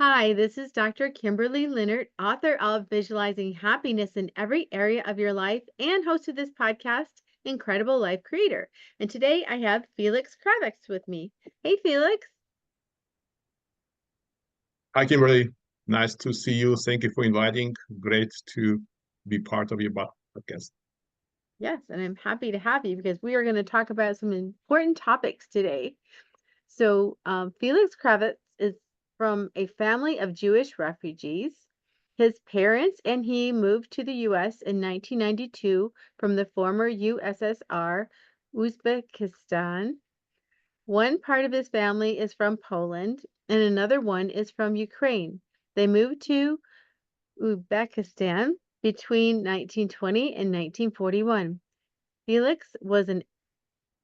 Hi, this is Dr. Kimberley Linert, author of Visualizing Happiness in Every Area of Your Life and host of this podcast, Incredible Life Creator. And today I have Feliks Kravets with me. Hey, Felix. Hi, Kimberly. Nice to see you. Thank you for inviting. Great to be part of your podcast. Yes, and I'm happy to have you because we are going to talk about some important topics today. So, Felix Kravets is from a family of Jewish refugees. His parents and he moved to the U.S. in 1992 from the former USSR, Uzbekistan. One part of his family is from Poland, and another one is from Ukraine. They moved to Uzbekistan between 1920 and 1941. Felix was an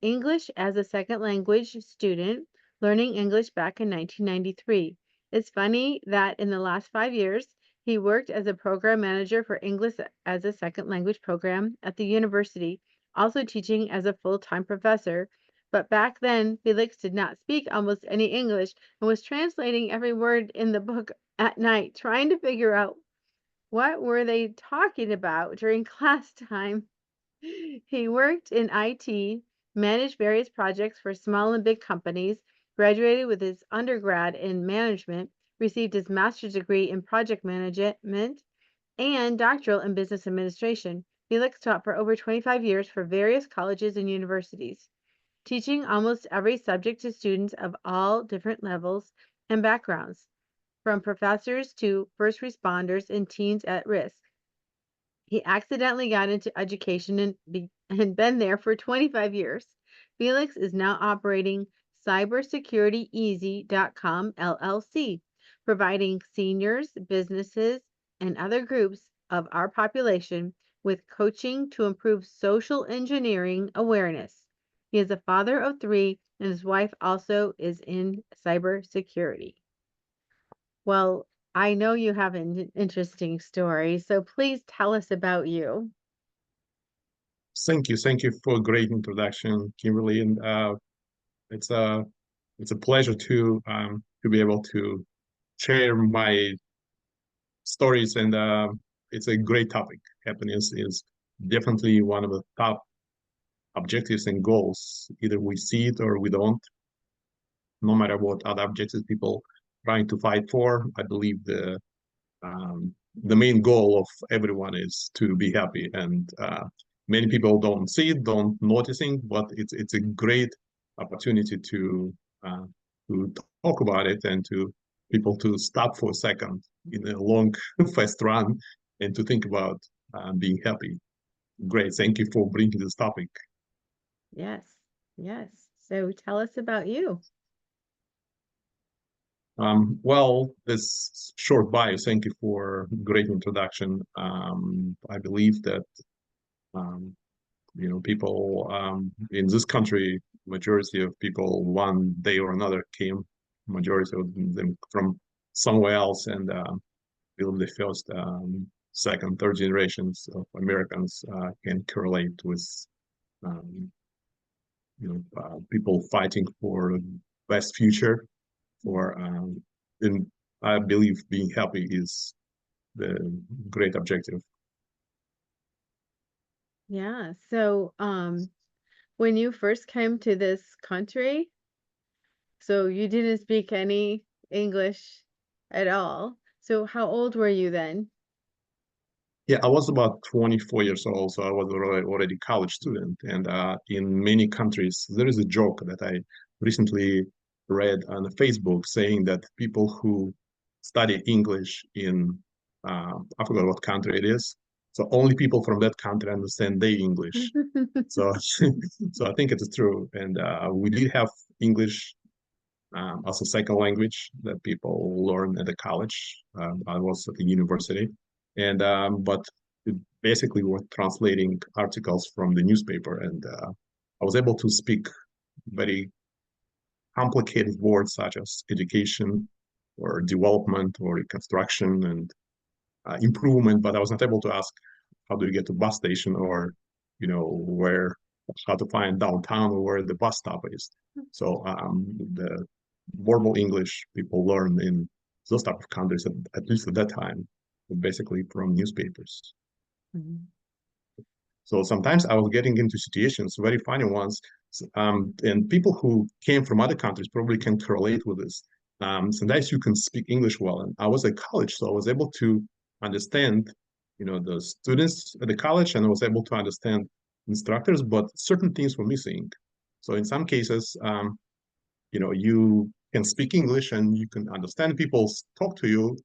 English as a second language student, learning English back in 1993. It's funny that in the last 5 years, he worked as a program manager for English as a second language program at the university, also teaching as a full-time professor. But back then, Felix did not speak almost any English and was translating every word in the book at night, trying to figure out what were they talking about during class time. He worked in IT, managed various projects for small and big companies, graduated with his undergrad in management, received his master's degree in project management, and doctoral in business administration. Felix taught for over 25 years for various colleges and universities, teaching almost every subject to students of all different levels and backgrounds, from professors to first responders and teens at risk. He accidentally got into education and been there for 25 years. Felix is now operating cybersecurityeasy.com LLC, providing seniors, businesses, and other groups of our population with coaching to improve social engineering awareness. He is a father of three, and his wife also is in cybersecurity. Well, I know you have an interesting story, so please tell us about you. Thank you. Thank you for a great introduction, Kimberly. And it's a it's a pleasure to be able to share my stories. And it's a great topic. Happiness is definitely one of the top objectives and goals. Either we see it or we don't. No matter what other objectives people trying to fight for, I believe the main goal of everyone is to be happy, and many people don't see it, don't noticing, but it's a great opportunity uh, to talk about it and to people to stop for a second in a long fast run and to think about being happy. Great, thank you for bringing this topic. Yes, yes. So tell us about you. Well, this short bio, thank you for great introduction. I believe that um, people in this country, majority of people one day or another came, majority of them from somewhere else, and believe the first, second, third generations of Americans can correlate with um, people fighting for best future. For and I believe being happy is the great objective. Yeah. So, when you first came to this country, so you didn't speak any English at all. So how old were you then? Yeah, I was about 24 years old, so I was already college student. And in many countries, there is a joke that I recently read on Facebook saying that people who study English in, I forgot what country it is, so only people from that country understand their English. So, so I think it is true. And we did have English as a second language that people learn at the college. I was at the university, and but it basically were translating articles from the newspaper, and I was able to speak very complicated words such as education or development or reconstruction and improvement, but I was not able to ask how do you get to bus station or where how to find downtown or where the bus stop is. So the verbal English people learn in those type of countries, at least at that time, basically from newspapers. Mhm. So sometimes I was getting into situations, very funny ones, and people who came from other countries probably can correlate with this. Sometimes you can speak English well, and I was at college, so I was able to understand, the students at the college, and I was able to understand instructors, but certain things were missing. So in some cases, you can speak English and you can understand people talk to you,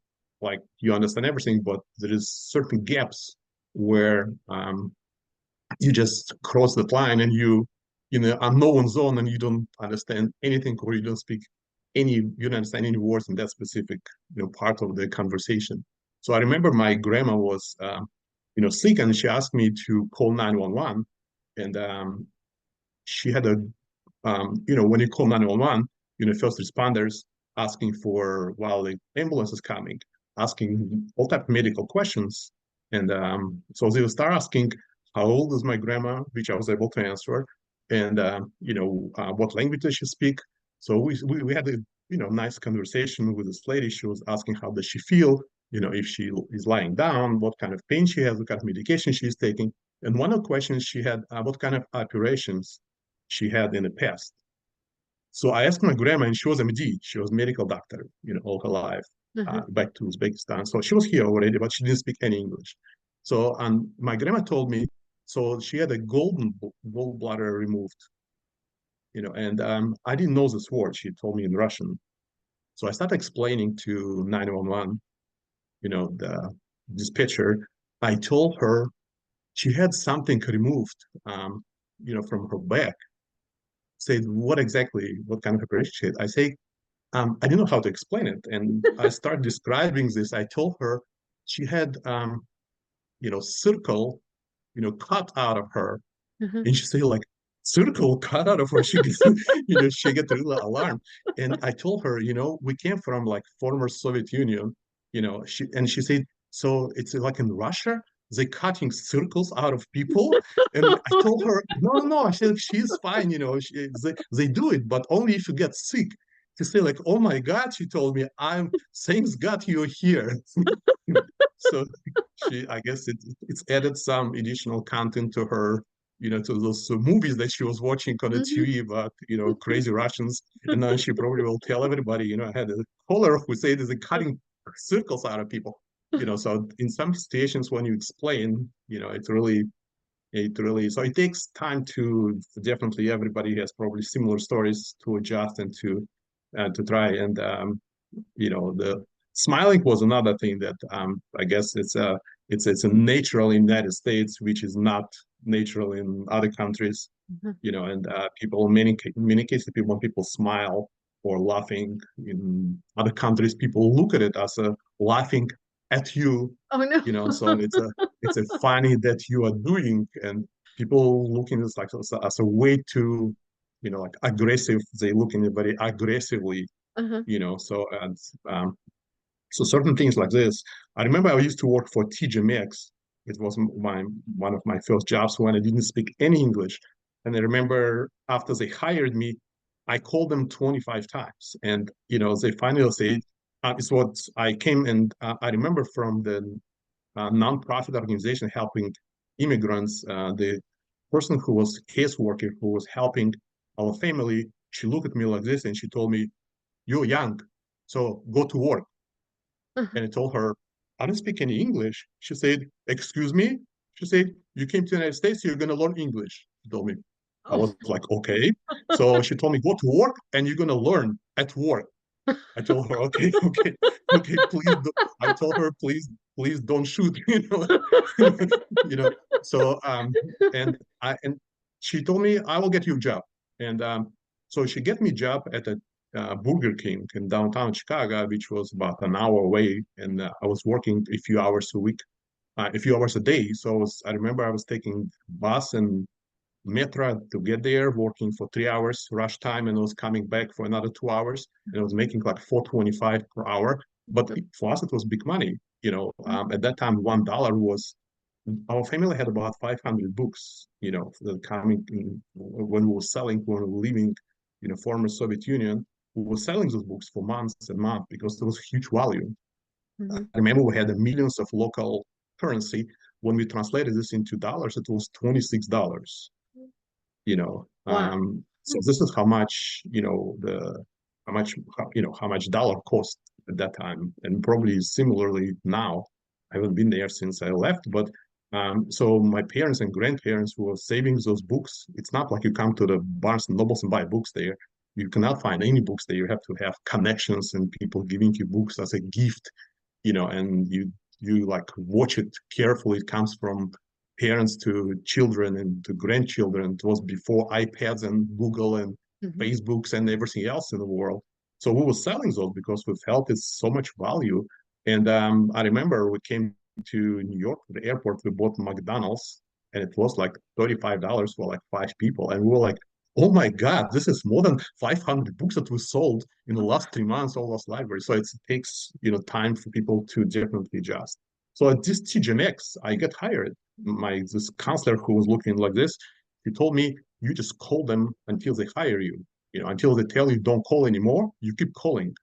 like you understand everything, but there is certain gaps where you just cross that line and you in an unknown zone and you don't understand anything or you don't understand any words in that specific part of the conversation. So I remember my grandma was sick and she asked me to call 911, and she had when you call 911, first responders asking for while the ambulance is coming, asking all type of medical questions. And so they will start asking, how old is my grandma, which I was able to answer, and what language does she speak? So we had a nice conversation with this lady. She was asking how does she feel, if she is lying down, what kind of pain she has, what kind of medication she's taking. And one of the questions she had, what kind of operations she had in the past. So I asked my grandma, and she was MD. She was medical doctor, all her life, Uh-huh. back to Uzbekistan. So she was here already, but she didn't speak any English. So my grandma told me, so she had a gallbladder removed, and I didn't know this word. She told me in Russian. So I started explaining to 911, the dispatcher. I told her she had something removed, from her back. Said, what kind of operation? I say, I didn't know how to explain it. And I started describing this. I told her she had, circle, cut out of her. Uh-huh. And she said, like, circle cut out of her. She gets, she get really alarmed. And I told her, we came from like former Soviet Union, she said, so it's like in Russia, they cutting circles out of people. And I told her, no. I said, she's fine, they do it, but only if you get sick. She said, like, oh my God, she told me, thanks God you're here. So I guess it's added some additional content to her, to those movies that she was watching on the Mhm. TV about, crazy Russians. And now she probably will tell everybody, I had a caller who said they're cutting circles out of people. So in some situations when you explain, so it takes time to definitely everybody has probably similar stories to adjust and to try. And the smiling was another thing that I guess it's a natural in the United States, which is not natural in other countries. Mhm. And people many cases, when people smile or laughing in other countries, people look at it as a laughing at you. Oh no. So it's a funny that you are doing, and people looking at it like as a way to like aggressive. They look at it very aggressively, Uh-huh. so and so certain things like this. I remember I used to work for TJ Maxx. It was one of my first jobs when I didn't speak any English. And I remember after they hired me, I called them 25 times. And, they finally said, it's what I came and I remember from the nonprofit organization helping immigrants, the person who was caseworker who was helping our family, she looked at me like this and she told me, you're young, so go to work. Uh-huh. And I told her, I don't speak any English. She said, excuse me? She said, you came to the United States, you're going to learn English. She told me. I Oh. was like, okay. So she told me, go to work and you're going to learn at work. I told her, okay, okay, okay, please. I told her, please don't shoot, you know. So, and she told me, I will get you a job. And so she get me a job at a Burger King in downtown Chicago, which was about an hour away. And I was working a few hours a week, a few hours a day. So I remember I was taking bus and metro to get there, working for 3 hours rush time, and I was coming back for another 2 hours, and I was making like 4.25 per hour. But for us, it was big money. At that time, $1 was. Our family had about 500 books. Coming in, when we were selling, when we were leaving, former Soviet Union. who was selling those books for months and months because there was huge value. I Mhm. remember we had millions of local currency. When we translated this into dollars, it was $26. Wow. So this is how much the how much how much dollar cost at that time, and probably similarly now. I haven't been there since I left, but so my parents and grandparents were saving those books. It's not like you come to the Barnes and Nobles and buy books there. You cannot find any books there. You have to have connections and people giving you books as a gift, and you like watch it carefully. It comes from parents to children and to grandchildren. It was before iPads and Google and Mhm. Facebooks and everything else in the world. So we were selling those because we felt it's so much value. And I remember we came to New York, to the airport, we bought McDonald's, and it was like $35 for like 5 people. And we were like, oh my God, this is more than 500 books that we sold in the last 3 months, all those libraries. So it takes, time for people to definitely adjust. So at this TGMX, I get hired. This counselor who was looking like this, he told me, you just call them until they hire you. Until they tell you don't call anymore, you keep calling.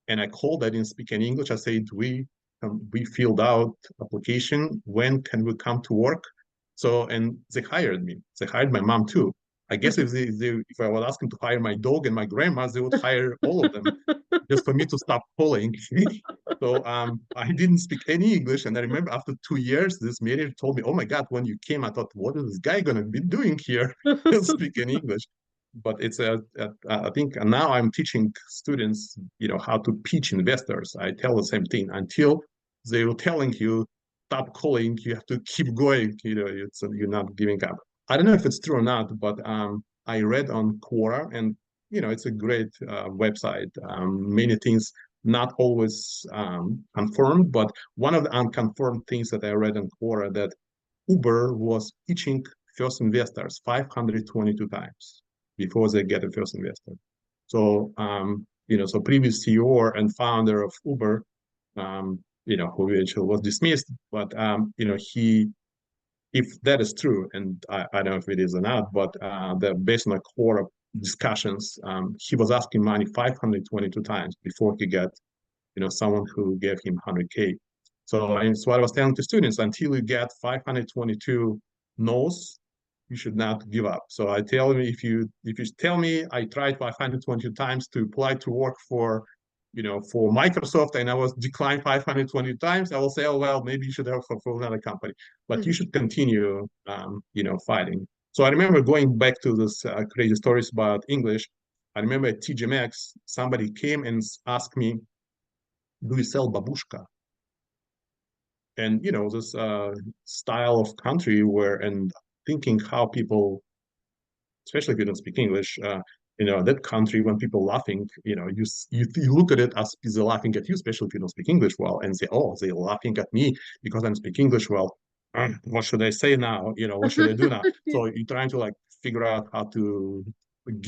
And I called. I didn't speak any English. I said, we filled out application. When can we come to work? So, and they hired me. They hired my mom too. I guess if I was asking to hire my dog and my grandma, they would hire all of them just for me to stop calling. So I didn't speak any English. And I remember after 2 years, this manager told me, oh my God, when you came, I thought, what is this guy going to be doing here? Speaking English. But I think now I'm teaching students, how to pitch investors. I tell the same thing until they were telling you, stop calling, you have to keep going, you're not giving up. I don't know if it's true or not, but I read on Quora, and it's a great website. Many things not always confirmed, but one of the unconfirmed things that I read on Quora that Uber was pitching first investors 522 times before they get a first investor. So, so previous CEO and founder of Uber, who eventually was dismissed, but if that is true, and I don't know if it is or not, but based on a core of discussions, he was asking money 522 times before he got, someone who gave him 100K. So, and so I was telling to students, until you get 522 no's, you should not give up. So I tell me, if you tell me I tried 522 times to apply to work for Microsoft, and I was declined 520 times, I will say, oh, well, maybe you should have for another company, but you Mhm. should continue, fighting. So I remember going back to this crazy stories about English. I remember at TGMX, somebody came and asked me, do you sell babushka? And, this style of country where, and thinking how people, especially if you don't speak English, that country, when people laughing, you look at it as they're laughing at you, especially if you don't speak English well, and say, oh, they're laughing at me because I don't speak English well. What should I say now? What should I do now? So you're trying to like figure out how to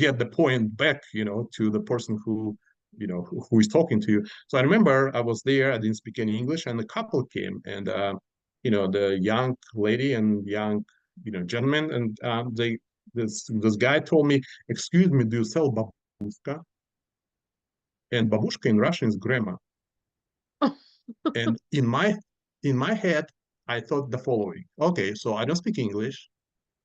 get the point back, to the person who is talking to you. So I remember I was there, I didn't speak any English, and the couple came, and the young lady and young gentleman, and this guy told me, "Excuse me, do you sell babushka?" And babushka in Russian is grandma. And in my head, I thought the following: okay, so I don't speak English.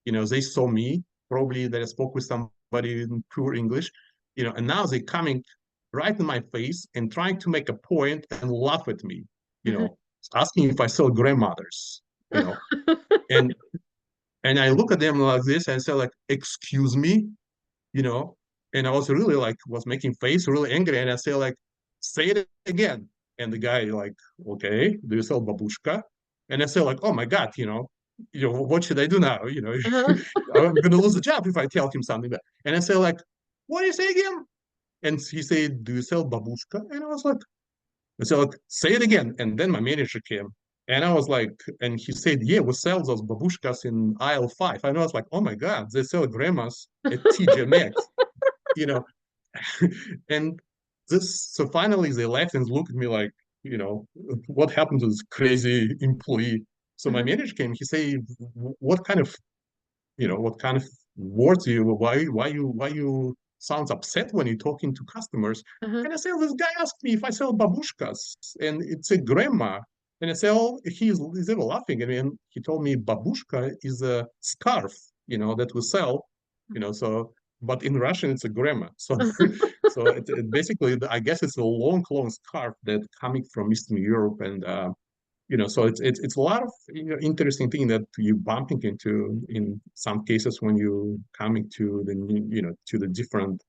They saw me. Probably they spoke with somebody in pure English. And now they're coming right in my face and trying to make a point and laugh at me. You Mhm. know, asking if I sell grandmothers. And and I look at them like this and say like, "Excuse me," you know, and I was really like was making face really angry, and I say like, say it again. And the guy like, okay, do you sell babushka? And I say like, oh my God, what should I do now? Uh-huh. I'm gonna lose the job if I tell him something. And I say like, what do you say again? And he said, do you sell babushka? And I was like, say it again. And then my manager came. And I was like, and he said, yeah, we sell those babushkas in aisle 5. And I was like, oh my God, they sell grandmas at TJ Maxx, you know. And so finally they left and looked at me like, what happened to this crazy employee? So my Mhm. manager came, he said, what kind of words you, why you sounds upset when you're talking to customers. Uh-huh. And I say, this guy asked me if I sell babushkas, and it's a grandma. And I say, oh, he's ever laughing. I mean, he told me babushka is a scarf, that we sell, so, but in Russian, it's a grandma. So, so it basically, I guess it's a long, long scarf that coming from Eastern Europe. And, so it's a lot of interesting thing that you bumping into in some cases when you coming to the to the different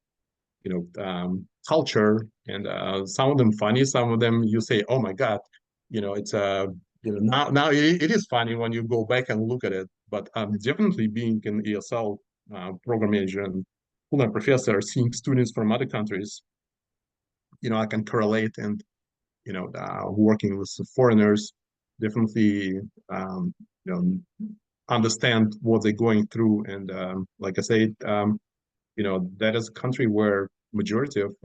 culture, and some of them funny, some of them you say, oh my God, it's now it is funny when you go back and look at it, but definitely being an ESL program manager and full-time professor, seeing students from other countries, I can correlate, and working with foreigners, definitely understand what they're going through, and like I said, that is a country where majority of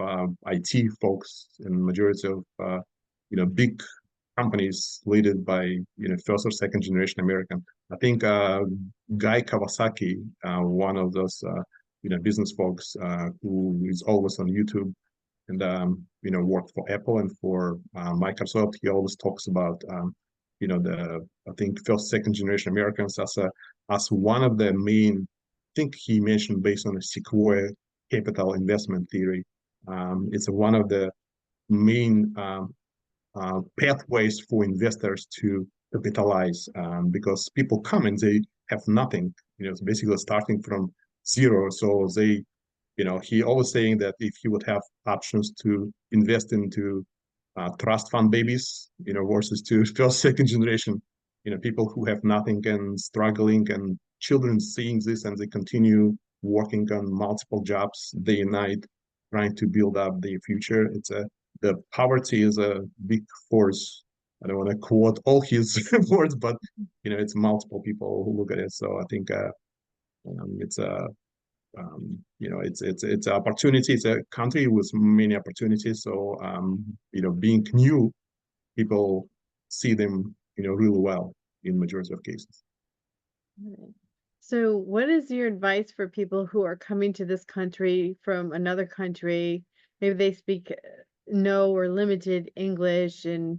IT folks and majority of big companies led by first or second generation American. I think Guy Kawasaki, one of those business folks who is always on YouTube and worked for Apple and for Microsoft. He always talks about the I think first second generation Americans as one of the main. I think he mentioned based on a Sequoia capital investment theory. It's one of the main pathways for investors to capitalize, because people come and they have nothing. It's basically starting from zero. So he always saying that if he would have options to invest into trust fund babies, versus to first, second generation, people who have nothing and struggling, and children seeing this and they continue working on multiple jobs day and night, trying to build up their future. The poverty is a big force. I don't want to quote all his words, but it's multiple people who look at it. So I think it's a it's an opportunity. It's a country with many opportunities. So being new, people see them really well in majority of cases. Right. So, what is your advice for people who are coming to this country from another country? Maybe they speak no or limited English, and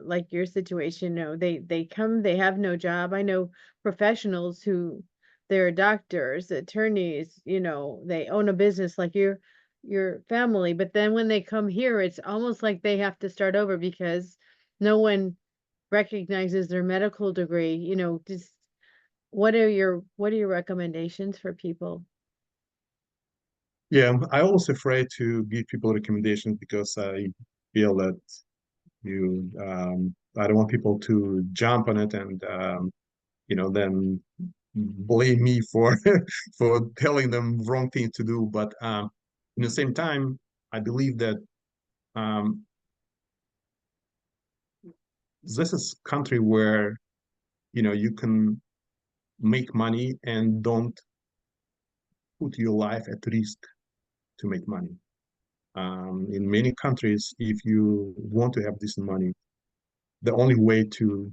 like your situation, they come, they have no job. I know professionals who they're doctors, attorneys, they own a business like your family, but then when they come here, it's almost like they have to start over because no one recognizes their medical degree. Just what are your recommendations for people? Yeah, I always afraid to give people recommendations because I feel that I don't want people to jump on it and then blame me for for telling them wrong thing to do. But in the same time, I believe that um, this is country where you can make money and don't put your life at risk to make money. In many countries, if you want to have this money, the only way to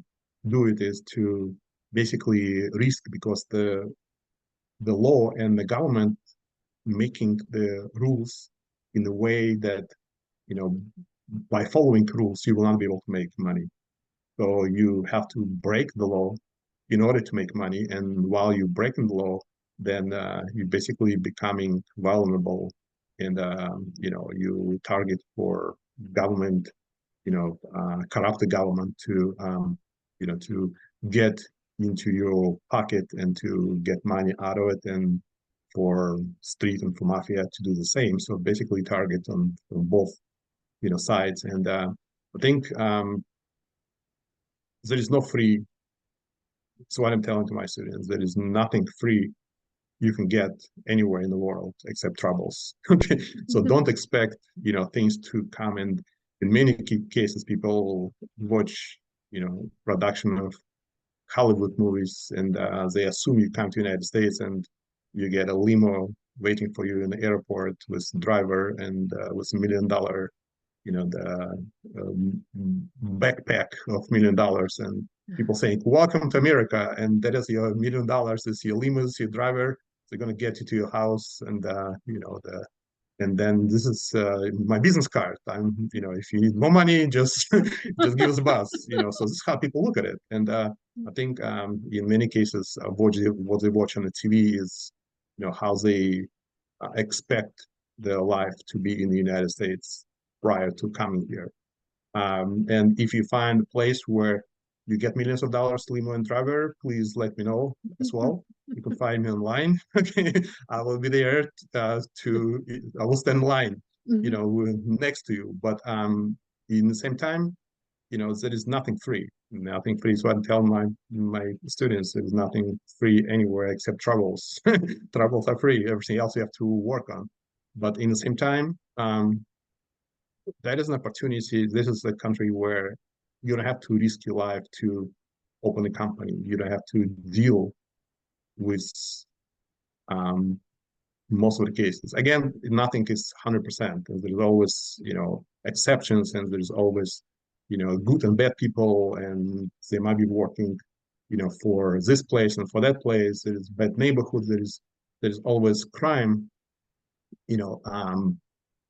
do it is to basically risk, because the law and the government making the rules in a way that you know by following rules you will not be able to make money. So you have to break the law in order to make money, and while you're breaking the law, then you're basically becoming vulnerable, and you target for government, corrupt the government to get into your pocket and to get money out of it, and for street and for mafia to do the same. So basically target on both sides. And I think there is no free. So what I'm telling to my students, there is nothing free you can get anywhere in the world except troubles. Okay, so don't expect things to come. And in many cases, people watch production of Hollywood movies, and they assume you come to the United States and you get a limo waiting for you in the airport with driver and with $1 million, the backpack of $1 million, and people saying, "Welcome to America," and that is your $1 million, is your limo, your driver. they're going to get you to your house, and and then this is my business card. If you need more money, just just give us a buzz. So this is how people look at it. And I think in many cases, what they watch on the TV is, how they expect their life to be in the United States prior to coming here. And if you find a place where you get millions of dollars, limo and driver, please let me know as well. You can find me online. Okay, I will be there I will stand in line, next to you. But in the same time, there is nothing free. Nothing free. So I tell my students there is nothing free anywhere except troubles. Troubles are free. Everything else you have to work on. But in the same time, that is an opportunity. This is a country where you don't have to risk your life to open a company. You don't have to deal with um, most of the cases. Again, nothing is 100%. There's always, exceptions, and there's always, good and bad people, and they might be working, for this place and for that place. There's bad neighborhood. There's always crime, you know.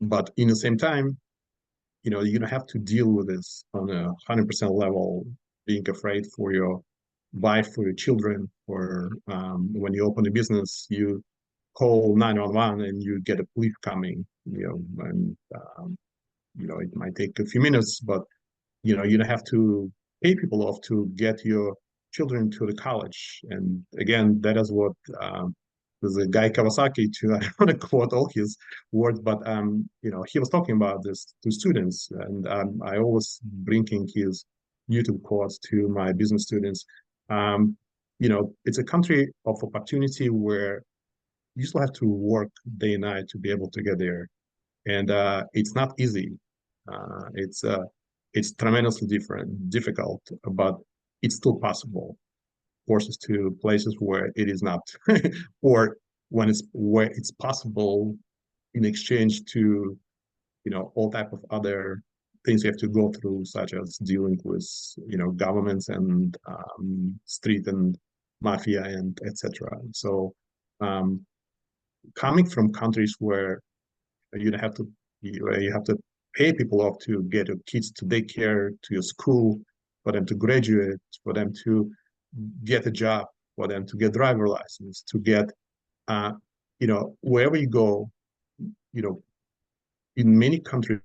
But in the same time, you don't have to deal with this on 100% level, being afraid for your wife, for your children, or when you open a business, you call 911 and you get a police coming, and it might take a few minutes, but you don't have to pay people off to get your children to the college. And again, that is what there's a guy Kawasaki to I don't want to quote all his words, but he was talking about this to students, and I always bringing his YouTube quotes to my business students. It's a country of opportunity where you still have to work day and night to be able to get there, and it's not easy. It's tremendously difficult, but it's still possible. Forces to places where it is not, or when it's where it's possible in exchange to all type of other things you have to go through, such as dealing with governments and street and mafia and etc. So um, coming from countries where you have to you have to pay people off to get your kids to daycare, to your school, for them to graduate, for them to get a job, for them to get driver license, to get wherever you go, you know in many countries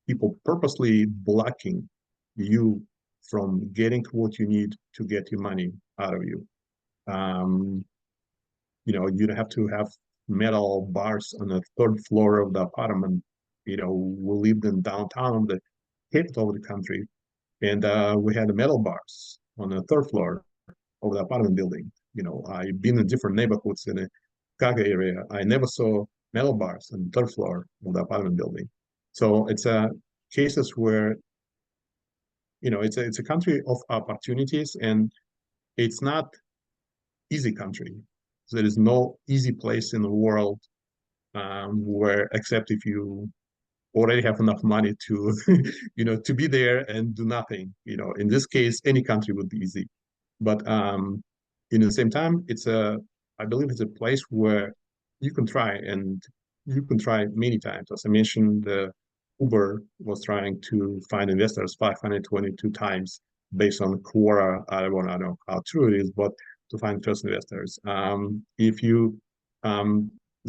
people purposely blocking you from getting what you need to get your money out of you. um, you have to have metal bars on the third floor of the apartment. We lived in downtown, the capital of the country, and we had the metal bars on the third floor of the apartment building. I've been in different neighborhoods in the Chicago area. I never saw metal bars on the third floor of the apartment building. So it's cases where it's a country of opportunities, and it's not easy country. There is no easy place in the world where, except if you already have enough money to to be there and do nothing. In this case, any country would be easy, but in the same time, I believe it's a place where you can try, and you can try many times. As I mentioned, the Uber was trying to find investors 522 times based on Quora. I don't know how true it is, but to find first investors. If you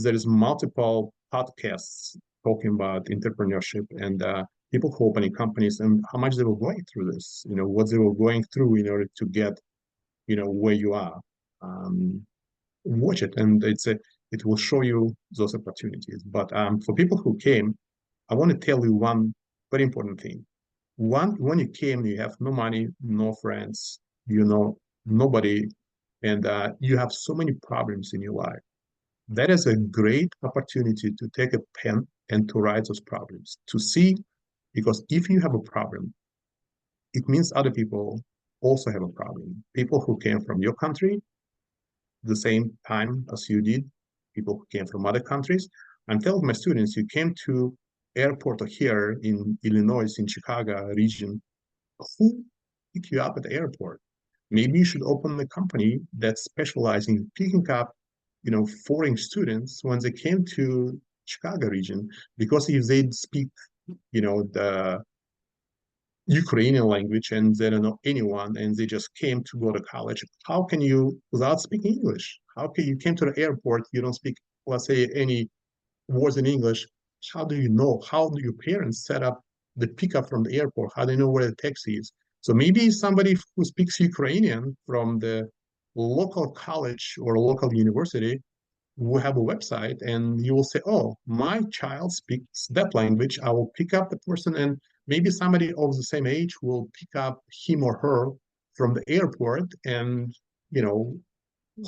There is multiple podcasts talking about entrepreneurship and people who opening companies and how much they were going through this, what they were going through in order to get, where you are. Um, Watch it, and it will show you those opportunities. But for people who came, I want to tell you one very important thing. When you came, you have no money, no friends, nobody, and you have so many problems in your life. That is a great opportunity to take a pen and to write those problems, to see, because if you have a problem, it means other people also have a problem. People who came from your country the same time as you did, people who came from other countries. I'm telling my students, you came to airport here in Illinois, in Chicago region, who picked you up at the airport? Maybe you should open a company that specializes in picking up foreign students when they came to Chicago region, because if they speak, the Ukrainian language and they don't know anyone and they just came to go to college, how can you, without speaking English, how can you came to the airport, you don't speak, let's say, any words in English, how do you know? How do your parents set up the pickup from the airport? How do they know where the taxi is? So maybe somebody who speaks Ukrainian from the local college or local university will have a website and you will say, oh, my child speaks that language. I will pick up the person, and maybe somebody of the same age will pick up him or her from the airport and, you know,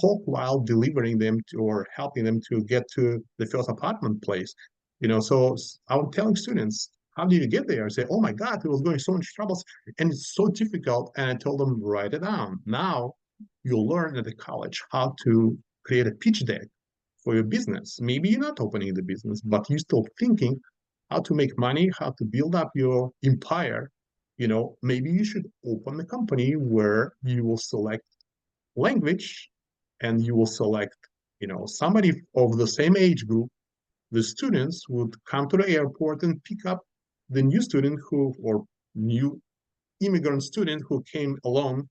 talk while delivering them to, or helping them to get to the first apartment place. So I'm telling students, how did you get there? I say, oh my God, it was going so much troubles and it's so difficult. And I told them, write it down. Now you'll learn at the college how to create a pitch deck for your business. Maybe you're not opening the business, but you're still thinking how to make money, how to build up your empire. Maybe you should open a company where you will select language and you will select, somebody of the same age group. The students would come to the airport and pick up the new student or new immigrant student who came alone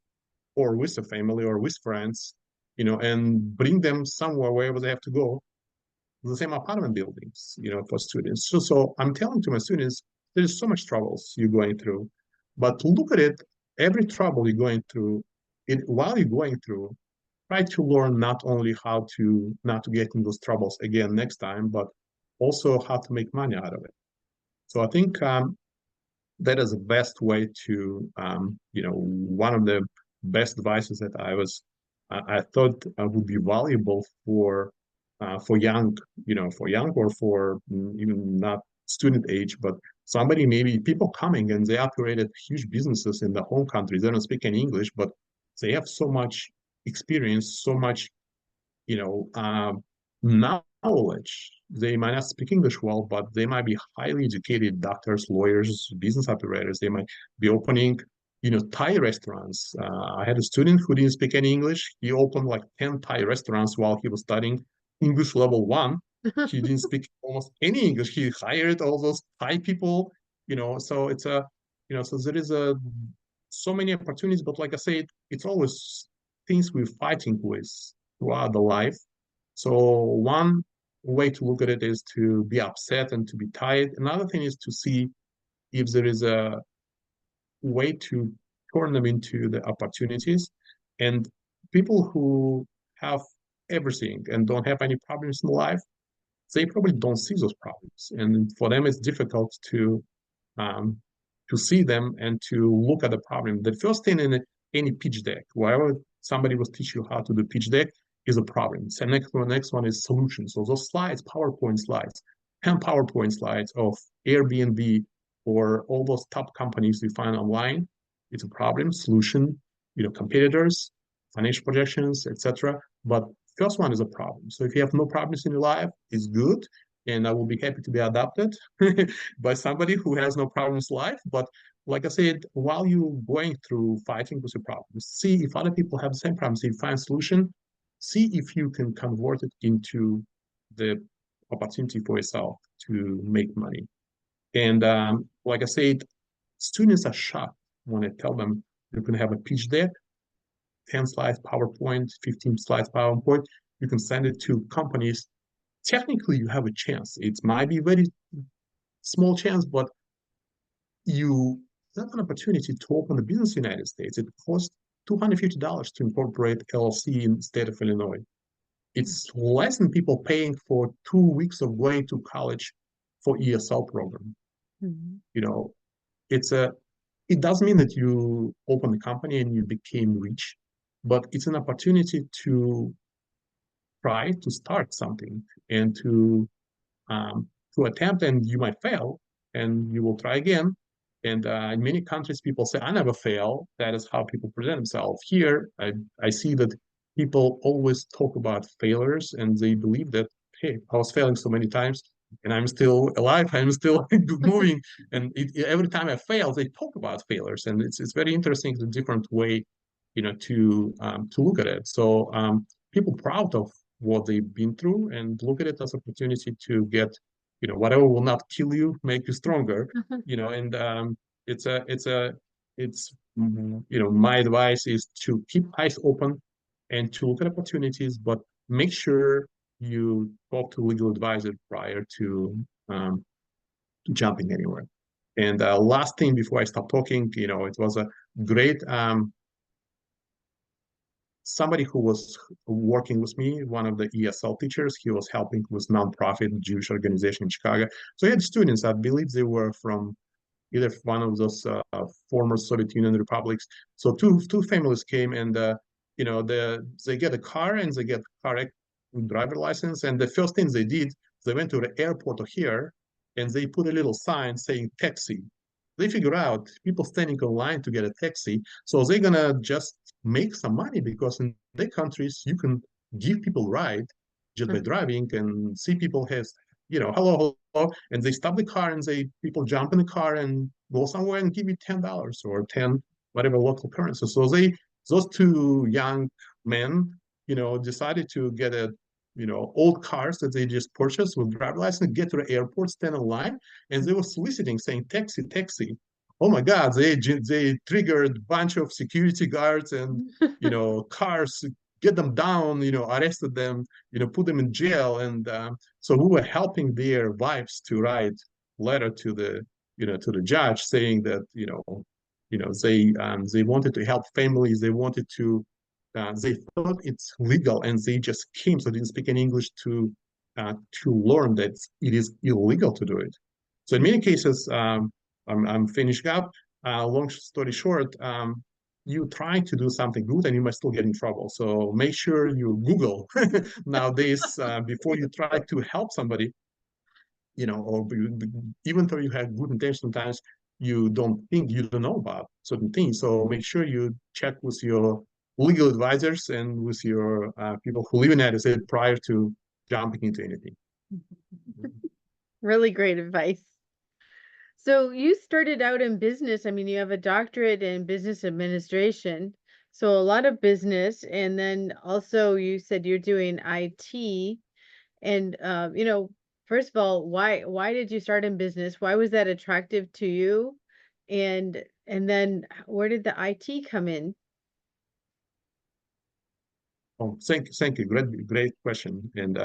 or with a family or with friends, and bring them somewhere wherever they have to go, the same apartment buildings, for students. So I'm telling to my students, there's so much troubles you're going through, but look at it, every trouble you're going through, while you're going through, try to learn not only how to not to get in those troubles again next time, but also how to make money out of it. So I think that is the best way to, one of the best advices that I thought would be valuable for young, for young or for even not student age, but somebody, maybe people coming and they operated huge businesses in the home countries. They don't speak any English, but they have so much experience, so much, knowledge. They might not speak English well, but they might be highly educated doctors, lawyers, business operators. They might be opening, Thai restaurants. I had a student who didn't speak any English. He opened like 10 Thai restaurants while he was studying English level one. He didn't speak almost any English. He hired all those Thai people, so it's so there is so many opportunities, but like I said, it's always things we're fighting with throughout the life. So one way to look at it is to be upset and to be tired. Another thing is to see if there is a way to turn them into the opportunities. And people who have everything and don't have any problems in life, they probably don't see those problems. And for them, it's difficult um, to see them and to look at the problem. The first thing in any pitch deck, wherever somebody will teach you how to do pitch deck, is a problem. So next one is solutions. So those slides, PowerPoint slides, 10 PowerPoint slides of Airbnb or all those top companies you find online, it's a problem. Solution, competitors, financial projections, etc. But first one is a problem. So if you have no problems in your life, it's good, and I will be happy to be adopted by somebody who has no problems in life. But like I said, while you're going through fighting with your problems, see if other people have the same problems. If you find a solution, see if you can convert it into the opportunity for yourself to make money. And like I said, students are shocked when I tell them you can have a pitch deck, 10 slides PowerPoint, 15 slides PowerPoint. You can send it to companies. Technically, you have a chance. It might be very small chance, but you have an opportunity to open a business in the United States. It costs $250 to incorporate LLC in the state of Illinois. It's less than people paying for 2 weeks of going to college for ESL program. Mm-hmm. It's it doesn't mean that you open a company and you became rich, but it's an opportunity to try to start something and to attempt, and you might fail and you will try again. And in many countries, people say, I never fail. That is how people present themselves. Here, I see that people always talk about failures and they believe that, hey, I was failing so many times and I'm still alive, I'm still moving. And every time I fail, they talk about failures. And it's very interesting, the different way, to look at it. So people proud of what they've been through and look at it as opportunity to get, whatever will not kill you, make you stronger, and it's a, it's a, it's, my advice is to keep eyes open and to look at opportunities, but make sure you talk to legal advisor prior to jumping anywhere. And last thing before I stop talking, it was a great somebody who was working with me, one of the ESL teachers. He was helping with nonprofit Jewish organization in Chicago. So he had students, I believe they were from either one of those former Soviet Union republics. So two families came, and they get a car and they get car driver license. And the first thing they did, they went to the airport here and they put a little sign saying taxi. They figure out people standing in line to get a taxi, so they're gonna just make some money because in their countries you can give people ride just by driving and see people has hello, hello, and they stop the car and they people jump in the car and go somewhere and give you $10 or 10 whatever local currency. So those two young men decided to get a old cars that they just purchased with driver license, get to the airport, stand in line, and they were soliciting, saying taxi, taxi. Oh my God, they triggered a bunch of security guards and cars, get them down, arrested them, put them in jail, and so we were helping their wives to write letter to the to the judge saying that they wanted to help families, they wanted to they thought it's legal and they just came, so they didn't speak any English to learn that it is illegal to do it. So in many cases, I'm finishing up. Long story short, you try to do something good and you might still get in trouble. So make sure you Google nowadays before you try to help somebody, or even though you have good intentions, sometimes you don't know about certain things. So make sure you check with your legal advisors and with your people who live in the United States prior to jumping into anything. Really great advice. So you started out in business. I mean, you have a doctorate in business administration, so a lot of business, and then also you said you're doing IT. And first of all, why did you start in business? Why was that attractive to you? And then where did the IT come in? Oh, thank you. Great question. And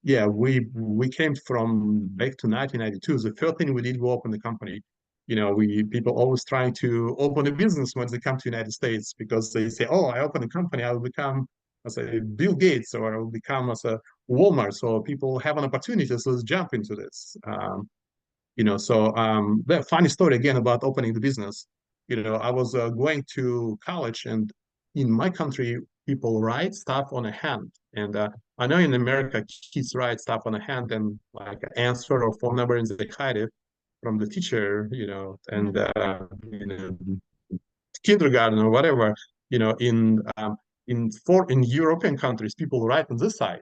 yeah, we came from back to 1992. The first thing we did, we opened the company. We people always trying to open a business when they come to the United States because they say, "Oh, I open a company, I will become as a Bill Gates or I will become as a Walmart." So people have an opportunity, so let's jump into this. So the funny story again about opening the business. I was going to college, and in my country, people write stuff on a hand. And I know in America, kids write stuff on a hand and like an answer or phone number, and they hide it from the teacher. And kindergarten or whatever. In European countries, people write on this side.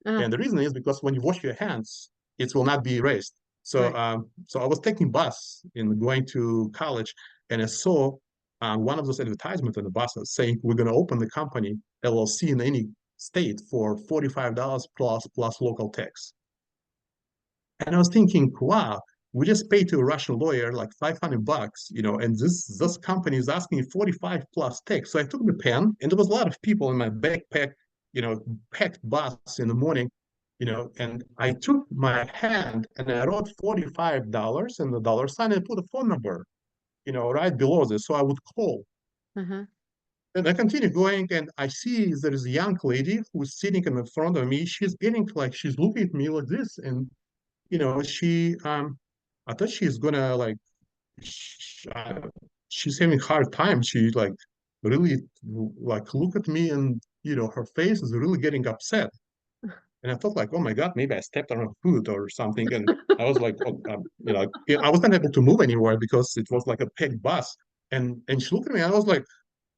Uh, And the reason is because when you wash your hands, it will not be erased. So, right. so I was taking bus in going to college, and I saw one of those advertisements on the buses saying we're going to open the company LLC in any state for $45 plus local tax. And I was thinking, wow, we just paid to a Russian lawyer like $500, and this company is asking 45 plus tax. So I took the pen, and there was a lot of people in my backpack, packed bus in the morning, and I took my hand and I wrote $45 and the dollar sign and put a phone number, right below this. So I would call. Uh-huh. And I continue going, and I see there is a young lady who's sitting in the front of me. She's getting like she's looking at me like this, and she I thought she's gonna like she's having a hard time. She like really like look at me, and her face is really getting upset. And I thought like, oh my God, maybe I stepped on her foot or something. And I was like, oh, I wasn't able to move anywhere because it was like a packed bus. And she looked at me, and I was like,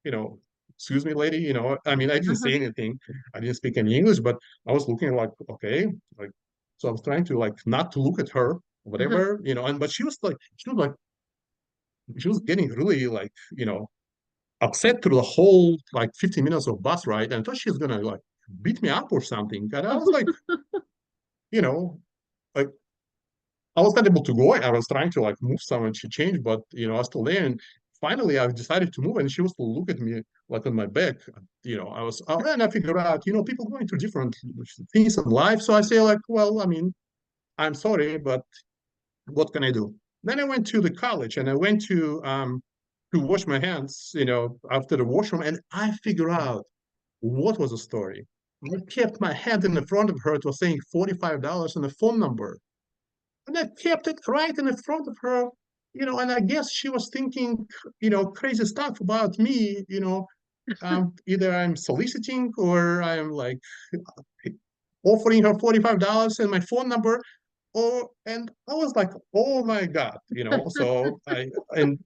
you know, excuse me, lady, I mean, I didn't Uh-huh. say anything. I didn't speak any English, but I was looking like, okay, like, so I was trying to like not to look at her, Uh-huh. whatever, and but she was getting really upset through the whole like 15 minutes of bus ride, and I thought she was gonna like beat me up or something. And I was like, you know, like I was not able to go. I was trying to like move some and she changed, but I was still there. And finally, I decided to move, and she was to look at me like on my back. And I figured out, people going through different things in life. So I say like, well, I mean, I'm sorry, but what can I do? Then I went to the college and I went to wash my hands, after the washroom, and I figured out what was the story. I kept my hand in the front of her. It was saying $45 and a phone number. And I kept it right in the front of her, and I guess she was thinking, crazy stuff about me, either I'm soliciting or I'm like offering her $45 and my phone number. And I was like, oh my God, so and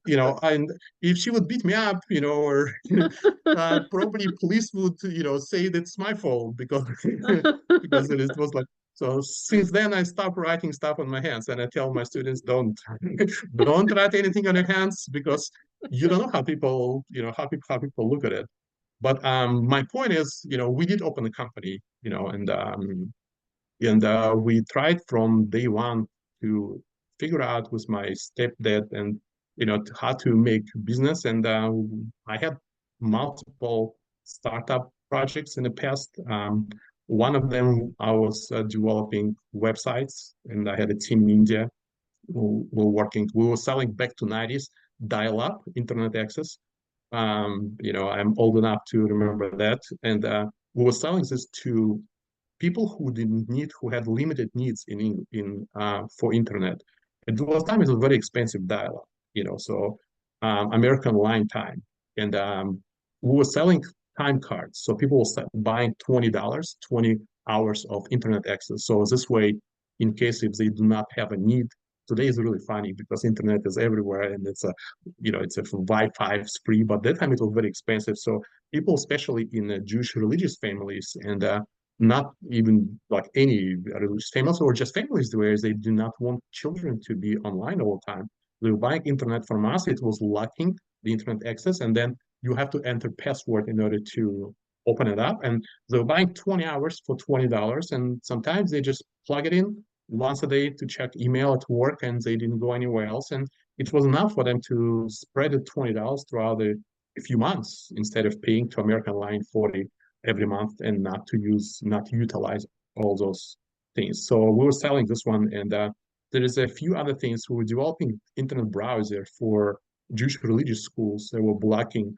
if she would beat me up, or probably police would, say that's my fault because because it was like, so since then I stopped writing stuff on my hands, and I tell my students, don't write anything on your hands because you don't know how people, how people look at it. But my point is, we did open a company, and we tried from day one to figure out with my stepdad and how to make business. And I had multiple startup projects in the past. One of them, I was developing websites, and I had a team in India who were working. We were selling back to 90s dial-up internet access. I'm old enough to remember that. And we were selling this to people who had limited needs in for internet. At those time, it was very expensive dial-up, so American line time, and we were selling time cards. So people were buying $20, 20 hours of internet access. So this way, in case if they do not have a need, today is really funny because internet is everywhere and it's a Wi-Fi, it's free, but that time it was very expensive. So people, especially in Jewish religious families and not even like any religious families or just families where they do not want children to be online all the time. They were buying internet from us. It was locking the internet access, and then you have to enter password in order to open it up. And they were buying 20 hours for $20, and sometimes they just plug it in once a day to check email at work, and they didn't go anywhere else. And it was enough for them to spread the $20 throughout a few months instead of paying to American Line 40 every month and not to utilize all those things. So we were selling this one, and there is a few other things. We were developing internet browser for Jewish religious schools that were blocking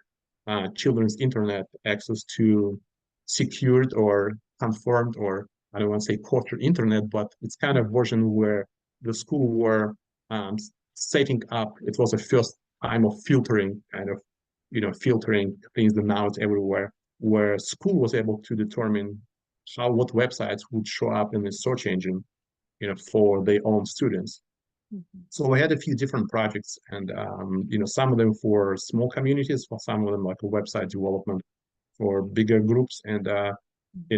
children's internet access to secured or confirmed, or I don't want to say quarter internet, but it's kind of version where the school were um, setting up. It was the first time of filtering, kind of, filtering things that now it's everywhere, where school was able to determine what websites would show up in the search engine, for their own students. Mhm. So I had a few different projects, and some of them for small communities, for some of them like a website development for bigger groups, and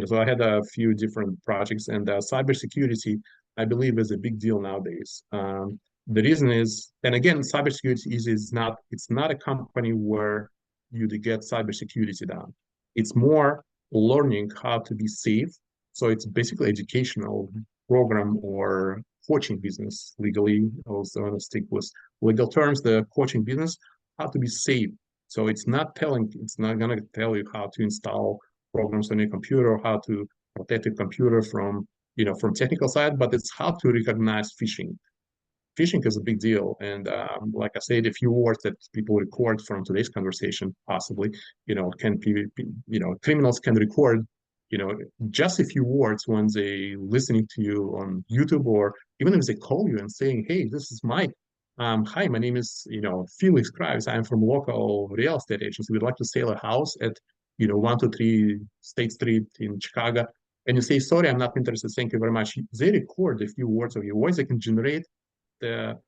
so I had a few different projects, and cybersecurity, I believe, is a big deal nowadays. The reason is, and again, cybersecurity is not, it's not a company where you to get cybersecurity done. It's more learning how to be safe. So it's basically educational program or coaching business legally. Also, want to stick with legal terms. The coaching business, how to be safe. So it's not gonna tell you how to install programs on your computer, how to protect your computer from, from technical side, but it's how to recognize phishing. Phishing is a big deal, and like I said, a few words that people record from today's conversation, possibly, can be, criminals can record, you know, just a few words when they listening to you on YouTube, or even if they call you and saying, "Hey, this is Mike. Hi, my name is, Felix Kravets. I'm from local real estate agency. We'd like to sell a house at, 123 State Street in Chicago." And you say, "Sorry, I'm not interested. Thank you very much." They record a few words of your voice. They can generate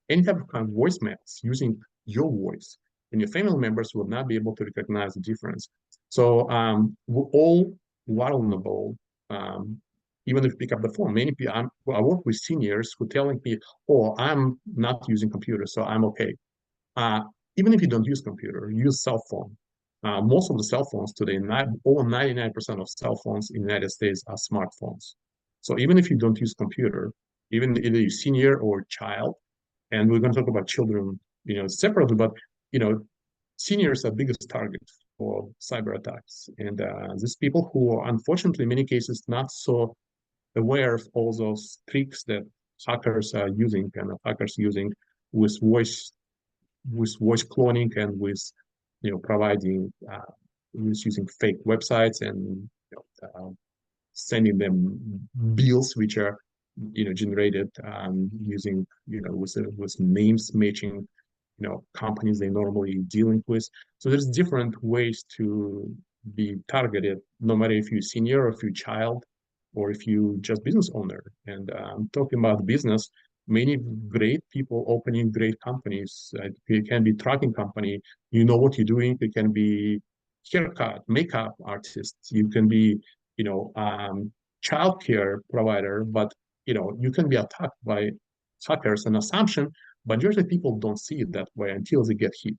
any type of kind of voicemails using your voice, and your family members will not be able to recognize the difference. So we're all vulnerable, even if you pick up the phone. Many people, I work with seniors who telling me, "Oh, I'm not using computer, so I'm okay." Uh, Even if you don't use computer, use cell phone. Most of the cell phones today, over 99% of cell phones in the United States are smartphones. So even if you don't use computer, even either you're senior or child, and we're going to talk about children, separately, but seniors are biggest target for cyber attacks, and these people who are unfortunately in many cases not so aware of all those tricks that hackers are using and hackers using with voice cloning and with providing with using fake websites and sending them bills which are generated using with names matching companies they normally dealing with. So there's different ways to be targeted, no matter if you're senior or if you're child or if you just business owner. And talking about business, many great people opening great companies. It can be trucking company. You know what you're doing. It can be haircut, makeup artist. You can be, childcare provider, but you can be attacked by hackers. An assumption, but usually people don't see it that way until they get hit.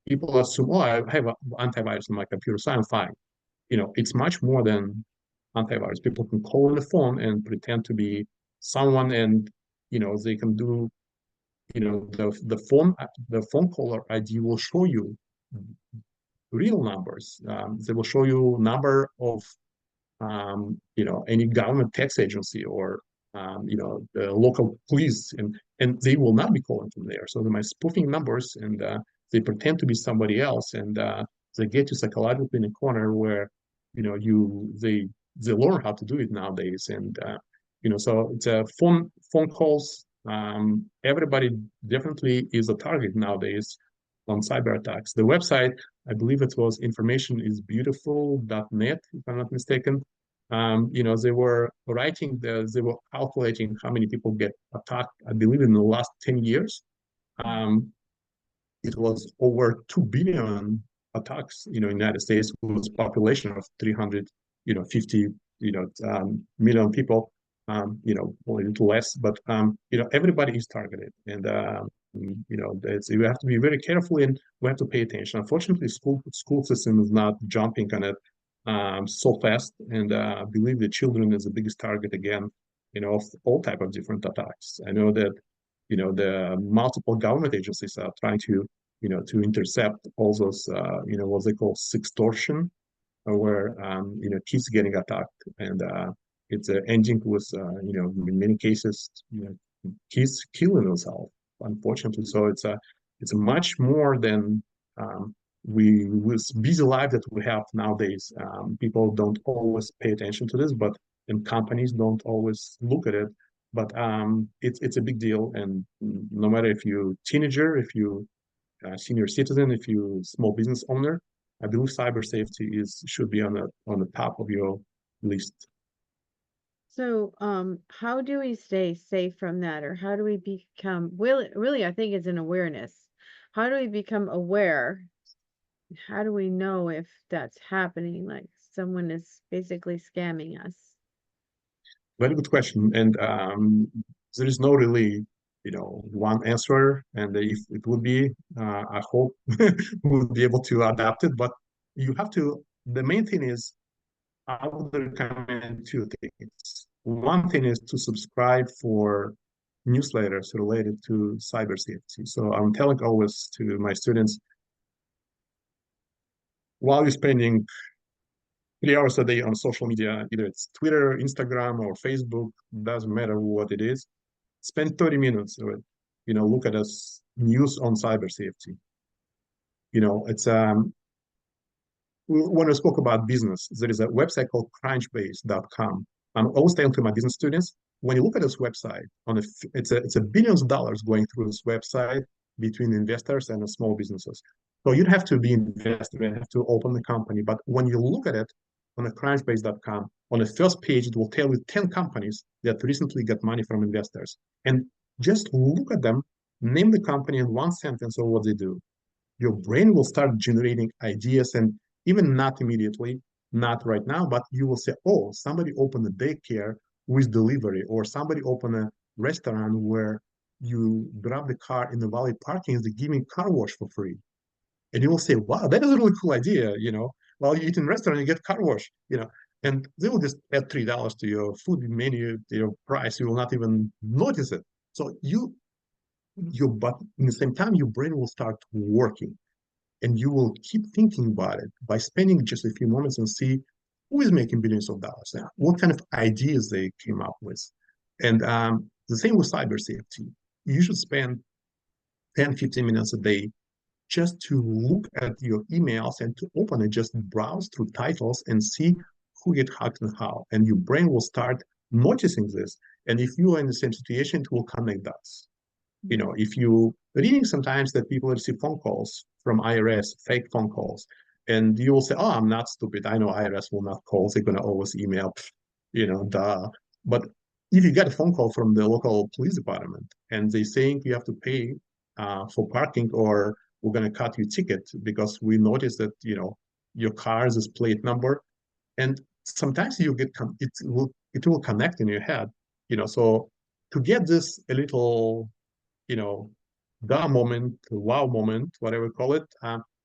People assume, oh, I have an antivirus on my computer, so I'm fine. It's much more than antivirus. People can call on the phone and pretend to be someone, and they can do, the phone caller ID will show you real numbers. They will show you number of any government tax agency or the local police, and they will not be calling from there. So they might spoofing numbers, and they pretend to be somebody else, and they get you psychologically in a corner where they learn how to do it nowadays, and so it's a phone calls. Everybody definitely is a target nowadays on cyber attacks. The website, I believe it was informationisbeautiful.net, if I'm not mistaken. They were they were calculating how many people get attacked, I believe in the last 10 years. Um, it was over 2 billion attacks, in the United States with a population of 300, 50, million people, or a little less, but, everybody is targeted. And, we have to be very careful and we have to pay attention. Unfortunately, school system is not jumping on it so fast, and I believe the children is the biggest target again, of all type of different attacks. I know that the multiple government agencies are trying to intercept all those what they call sextortion, where kids getting attacked, and it's ending with in many cases kids killing themselves, unfortunately. So it's much more than we with busy life that we have nowadays. People don't always pay attention to this, but and companies don't always look at it. But it's a big deal, and no matter if you teenager, if you senior citizen, if you small business owner, I believe cyber safety should be on the top of your list. So, how do we stay safe from that, or how do we become, really, I think it's an awareness. How do we become aware? How do we know if that's happening, like someone is basically scamming us? Very good question, and there is no really one answer. And if it would be, I hope we would be able to adapt it. But you have to. The main thing is I would recommend two things. One thing is to subscribe for newsletters related to cyber safety. So I'm telling always to my students, while you're spending 3 hours a day on social media, either it's Twitter, Instagram, or Facebook, doesn't matter what it is, spend 30 minutes of it. Look at us news on cyber safety. It's when I spoke about business, there is a website called crunchbase.com. I'm always telling to my business students, when you look at this website, it's a billions of dollars going through this website between investors and small businesses. So you don't have to be investor, you have to open the company. But when you look at it on a crunchbase.com, on the first page, it will tell you 10 companies that recently got money from investors. And just look at them, name the company in one sentence of what they do. Your brain will start generating ideas, and even not immediately, not right now, but you will say, oh, somebody opened a daycare with delivery, or somebody opened a restaurant where you grab the car in the valet parking and they're giving car wash for free. And you will say, wow, that is a really cool idea, while you eat in a restaurant, you get car wash. And they will just add $3 to your food menu, to your price. You will not even notice it. So but in the same time, your brain will start working and you will keep thinking about it by spending just a few moments and see who is making billions of dollars now, what kind of ideas they came up with. And the same with cyber safety. You should spend 10, 15 minutes a day just to look at your emails and to open it, just browse through titles and see who get hacked and how. And your brain will start noticing this. And if you are in the same situation, it will connect dots. If you reading sometimes that people receive phone calls from IRS, fake phone calls, and you will say, "Oh, I'm not stupid. I know IRS will not call. They're gonna always email." Duh. But if you get a phone call from the local police department and they saying you have to pay for parking or we're gonna cut you ticket because we noticed that your car's plate number, and sometimes you get it will connect in your head. So to get this a little you know, the moment, wow moment, whatever you call it,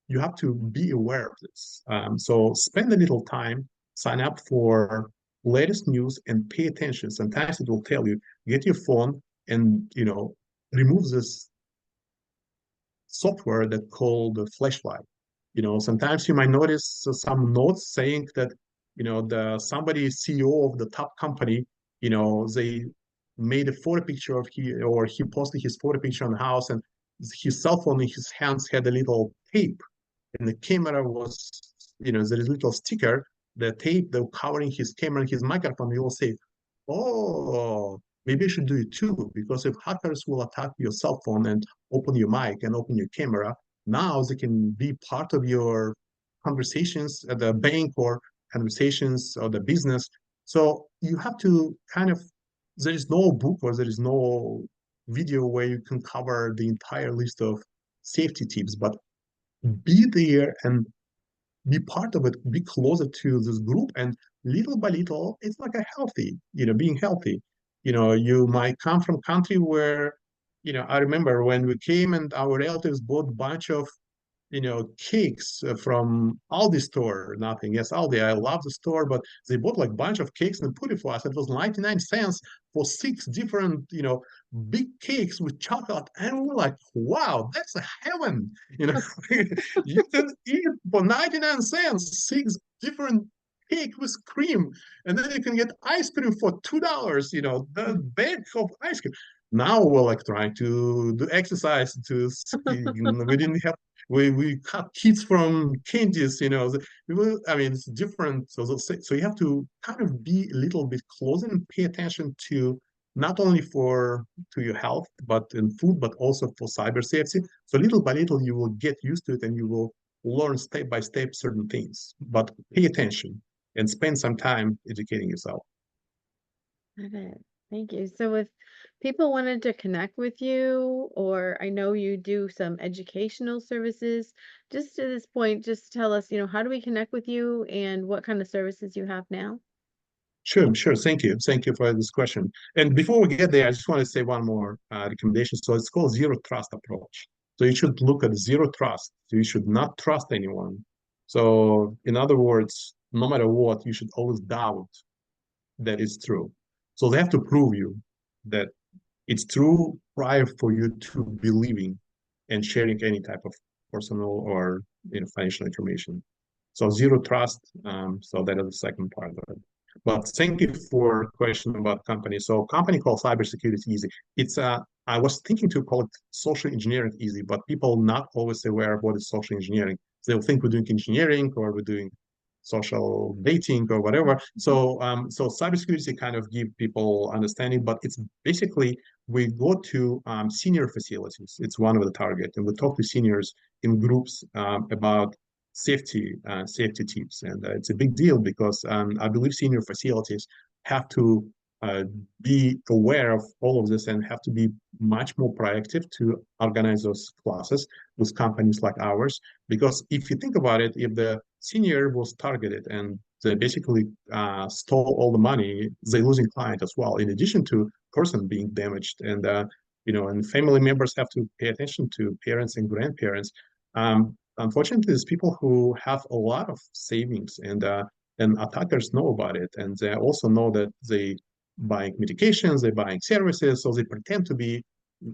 you have to be aware of this. So spend a little time, sign up for latest news and pay attention. Sometimes it will tell you, get your phone and, remove this software that called the flashlight. Sometimes you might notice some notes saying that, the somebody CEO of the top company, they made a photo picture of he posted his photo picture on the house and his cell phone in his hands had a little tape and the camera was, there is a little sticker, the tape that covering his camera and his microphone. You will say, oh, maybe I should do it too, because if hackers will attack your cell phone and open your mic and open your camera, now they can be part of your conversations at the bank or conversations or the business. So you have to there is no book or there is no video where you can cover the entire list of safety tips, but be there and be part of it, be closer to this group, and little by little, it's like a healthy, being healthy. You might come from country where, I remember when we came and our relatives bought a bunch of cakes from Aldi store. Nothing. Yes, Aldi. I love the store, but they bought like a bunch of cakes and put it for us. It was 99 cents for six different, big cakes with chocolate. And we're like, wow, that's a heaven. You can eat for 99 cents, six different cake with cream. And then you can get ice cream for $2, the bag of ice cream. Now we're like trying to do exercise we didn't have we cut kids from candies, I mean, it's different. So you have to kind of be a little bit closer and pay attention to not only to your health, but in food, but also for cyber safety. So little by little, you will get used to it and you will learn step by step certain things. But pay attention and spend some time educating yourself. Got it. Thank you. So if people wanted to connect with you, or I know you do some educational services, just to this point, just tell us, how do we connect with you and what kind of services you have now? Sure, sure. Thank you. Thank you for this question. And before we get there, I just want to say one more recommendation. So it's called zero trust approach. So you should look at zero trust. So you should not trust anyone. So in other words, no matter what, you should always doubt that it's true. So they have to prove you that it's true prior for you to believing and sharing any type of personal or financial information. So zero trust. So that is the second part of it. But thank you for question about company. So company called Cybersecurity Easy. I was thinking to call it social engineering easy, but people not always aware of what is social engineering. They'll think we're doing engineering or we're doing social dating or whatever. So cybersecurity kind of give people understanding, but it's basically we go to senior facilities. It's one of the target, and we talk to seniors in groups about safety tips, and it's a big deal because I believe senior facilities have to uh, be aware of all of this and have to be much more proactive to organize those classes with companies like ours. Because if you think about it, if the senior was targeted and they basically stole all the money, they're losing client as well, in addition to person being damaged. And family members have to pay attention to parents and grandparents. unfortunately, there's people who have a lot of savings, and attackers know about it, and they also know that they buying medications, they're buying services, so they pretend to be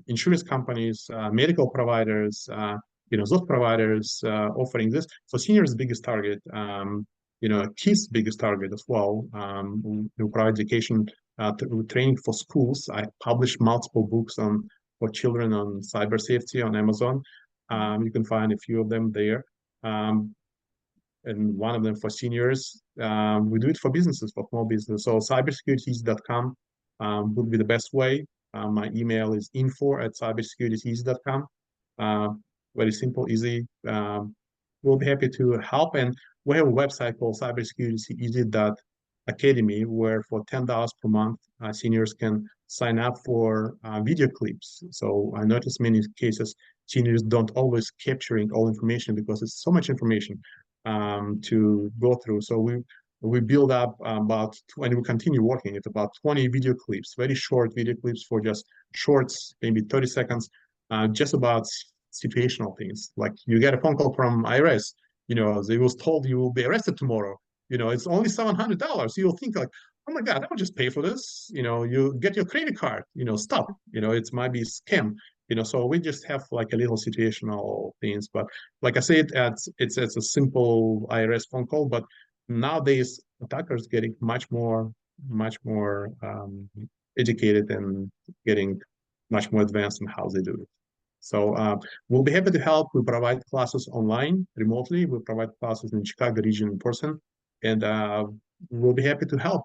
insurance companies, medical providers, those providers offering this. So seniors' biggest target, kids' biggest target as well. We provide education training for schools. I publish multiple books on for children on cyber safety on Amazon. You can find a few of them there. Um, and one of them for seniors. We do it for businesses, for small business. So cybersecurities.com would be the best way. My email is info@cybersecurities.com. Uh, Very simple, easy. We'll be happy to help. And we have a website called cybersecurity.academy, where for $10 per month, seniors can sign up for video clips. So I notice many cases seniors don't always capturing all information because it's so much information to go through. So we build up about, and we continue working at about 20 video clips, very short video clips for just shorts, maybe 30 seconds, just about situational things. Like you get a phone call from IRS, they was told you will be arrested tomorrow. It's only $700. You'll think like, oh my God, I'll just pay for this. You get your credit card, stop. It might be a scam. So we just have like a little situational things. But like I said, it's a simple IRS phone call, but nowadays attackers getting much more educated and getting much more advanced in how they do it. So we'll be happy to help. We provide classes online, remotely. We provide classes in Chicago region in person, and we'll be happy to help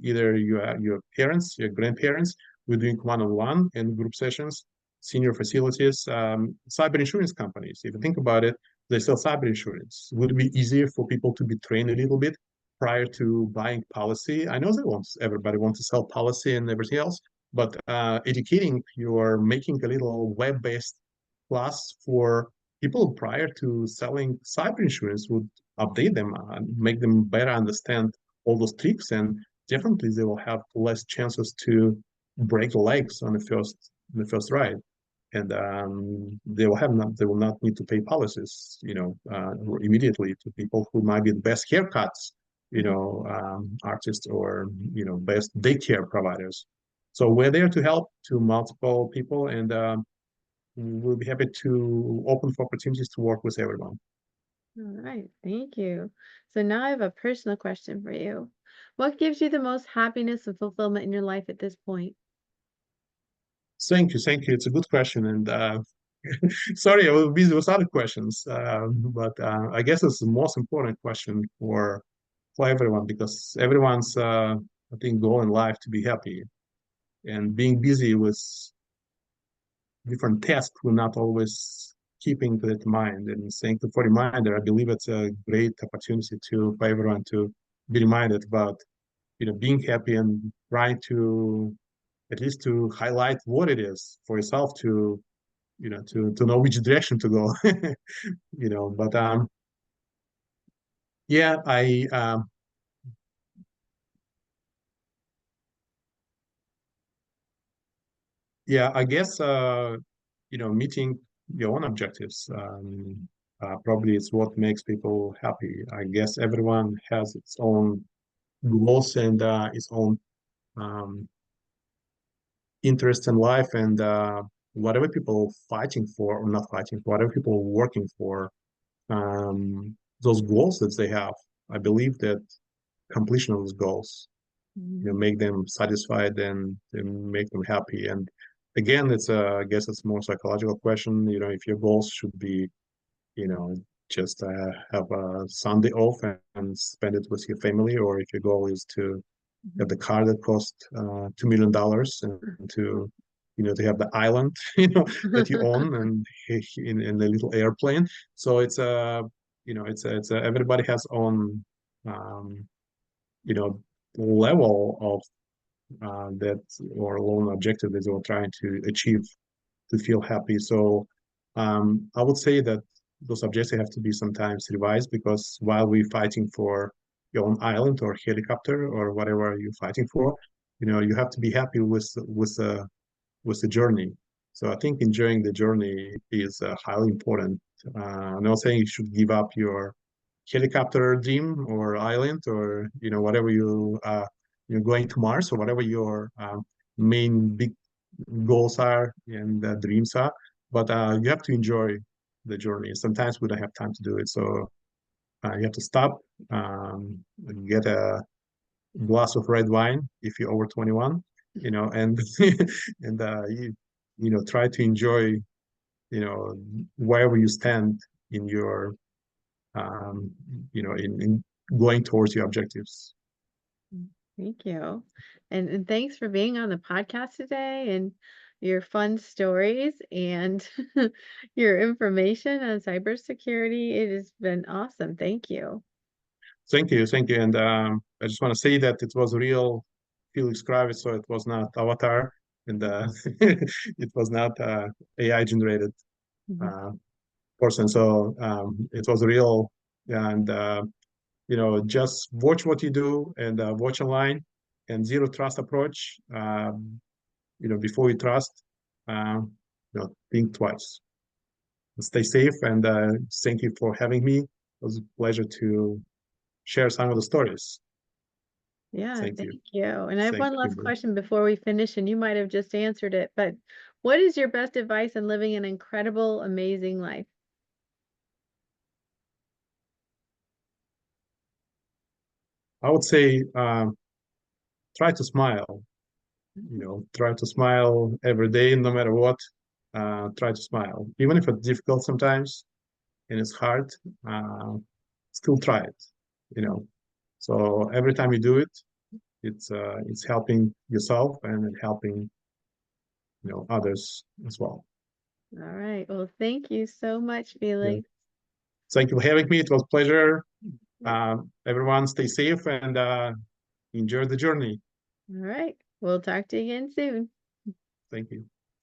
either your parents, your grandparents. We're doing one-on-one and group sessions, senior facilities, cyber insurance companies. If you think about it, they sell cyber insurance. Would it be easier for people to be trained a little bit prior to buying policy? I know everybody wants to sell policy and everything else, but educating, you're making a little web-based class for people prior to selling cyber insurance would update them and make them better understand all those tricks, and definitely they will have less chances to break legs on the first ride, and they will not need to pay policies, immediately to people who might be the best haircuts, artists, or best daycare providers. So we're there to help to multiple people, and we'll be happy to open for opportunities to work with everyone. All right, thank you. So now I have a personal question for you. What gives you the most happiness and fulfillment in your life at this point? Thank you. It's a good question, and sorry, I was busy with other questions, but I guess it's the most important question for everyone because everyone's I think goal in life to be happy, and being busy with different tasks will not always keeping that in mind. And thank you for reminder. I believe it's a great opportunity for everyone to be reminded about being happy and trying to at least to highlight what it is for yourself to to know which direction to go. But yeah, I guess meeting your own objectives probably is what makes people happy. I guess everyone has its own goals and its own um, interests in life, and whatever people fighting for or not fighting for, whatever people working for, those goals that they have. I believe that completion of those goals Mhm. make them satisfied and make them happy. And again, I guess it's more psychological question. If your goals should be, you know, just have a Sunday off and spend it with your family, or if your goal is to have the car that cost $2 million and to to have the island that you own and in the little airplane. So it's a it's a, everybody has own um, you know level of that or own objective that they're trying to achieve to feel happy. So I would say that those objectives have to be sometimes revised because while we're fighting for your own island or helicopter or whatever you're fighting for, you have to be happy with the journey. So I think enjoying the journey is highly important. I'm not saying you should give up your helicopter dream or island or whatever you're going to Mars or whatever your main big goals are and dreams are. But you have to enjoy the journey. Sometimes we don't have time to do it, so you have to stop, get a glass of red wine if you're over 21, and and try to enjoy wherever you stand in your um, in going towards your objectives. Thank you. And thanks for being on the podcast today and your fun stories and your information on cybersecurity. It has been awesome. Thank you. Thank you, and I just want to say that it was real Felix Kravets, so it was not avatar, and it was not AI generated Mhm. uh, person. So it was real, and just watch what you do and watch online and zero trust approach. Before you trust, think twice. Stay safe, and thank you for having me. It was a pleasure to share some of the stories. Yeah, Thank you. thank you. And I have Thank one last you. question before we finish, and you might have just answered it, but what is your best advice in living an incredible, amazing life? I would say try to smile. Try to smile every day, no matter what. Try to smile, even if it's difficult sometimes and it's hard. Uh, Still try it. You know. So every time you do it, it's helping yourself and helping others as well. All right. Well, thank you so much, Yeah. Felix. Thank you for having me. It was a pleasure. Yep. Everyone, stay safe and enjoy the journey. All right. We'll talk to you again soon. Thank you.